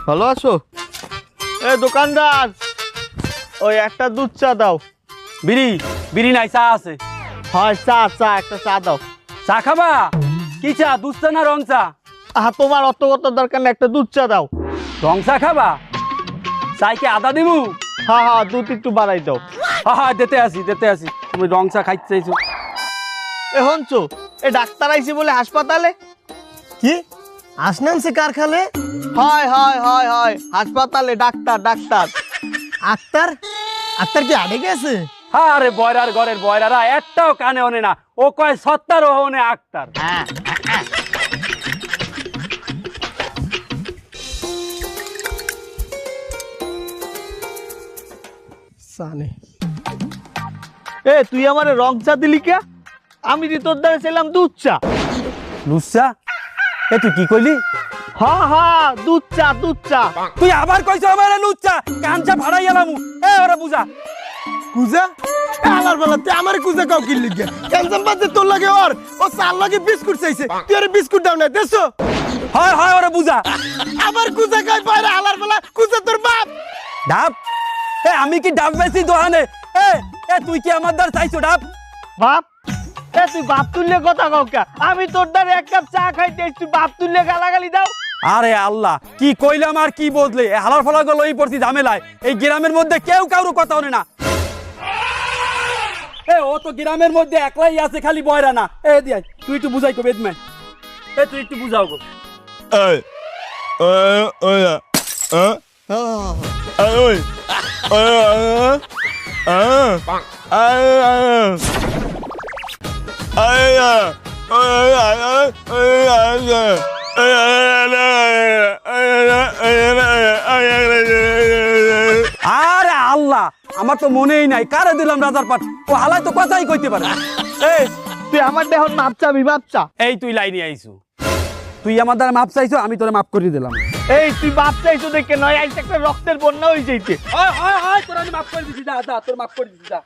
ভালো আছো? এ দোকানদার, ওই একটা দুধ চা দাও। বিড়ি বিড়ি নাই, চা আছে। হয় চা, চা একটা চা দাও। চা খাবা? কি চা, দুধ চা না রং চা? তোমার অত কত দরকার না, একটা দুধ চা দাও। রং চা খাবা? চাই কি আদা দিবু? হ্যাঁ হ্যাঁ, দুধ একটু বাড়াই দাও। হ্যাঁ হ্যাঁ, দিতে আসি। তুমি রং চা খাইতে চাইছো? এ হনছো, এ ডাক্তার আইছি বলে হাসপাতালে? কি আসনাম সে কার খালে? হয় হয় হয় হয়, হাসপাতালে ডাক্তার ডাক্তার। আক্তার আক্তার কি আড়ে গেছে? আরে বয়রার ঘরের বয়রারা একটাও কানে ওনে না, ও কয় সত্তার ওহনে আক্তার। সানে এ তুই আমারে রং চা দিলি কে? আমি যে তোর দ্বারা ছিলাম দুধ চা। লুচ্চা? এ তুই কি কইলি? হ্যাঁ হ্যাঁ, দুধ চা দুধ চা। তুই আবার কইছো আমারে লুচ্চা? কাঞ্চা ভাড়াই এলামু। এ ওরে বুঝা। কুজা আলার বেলা তে আমার কুজা কাউ কি লিখে ক্যান্সাম বাজে তোর লাগে ওর ও চার লাগে বিস্কুট চাইছে, তুই আরে বিস্কুট দাও না দেছো? হয় হয়, ওরে বুঝা। আমার কুজা কাই পারে আলার বেলা কুজা তোর বাপ ডাব? এ আমি কি ডাব বেশি দোহানে? এ এ তুই কি আমার দ্বার চাইছো ডাব? বাপ? এ তুই বাপ তুললে কথা কও কে? আমি তোর দ্বারা এক কাপ চা খাইতে, তুই বাপ তুললে গালাগালি দাও? আরে আল্লাহ, কি কইলাম আর কি বদলে, হালার ফালা গেল এই পড়ছি ঝামেলায়। এই গ্রামের মধ্যে কেউ কারো কথা হনে না। এ ও তো গ্রামের মধ্যে একলাই আছে, খালি বয়রা না। এ দিয়াই তুই একটু বুঝাই কো বেদম্যান। এ তুই একটু বুঝাও গো। Ơi, ơi, ơi à, ơi, ơi, আরে আল্লাহ, আমার তো মনেই নাই কারে দিলাম রাজার পাট। ও হালাই তো কথাই কইতে পারে। এ তুই আমার দেহ মাপ চাবি, মাপ চা। এই তুই লাইনে আইছু, তুই আমার দ্বারা মাপ চাইছো, আমি তোরে মাফ করে দিলাম। এই তুই বাপ চাইছো দেখে নয়, আইছে একটা রক্তের বন্যা হয়ে যাইতে। হয় হয় হয়, তোর আমি মাফ করে দিছি, যা যা, তোর মাফ করে দিছি, যা।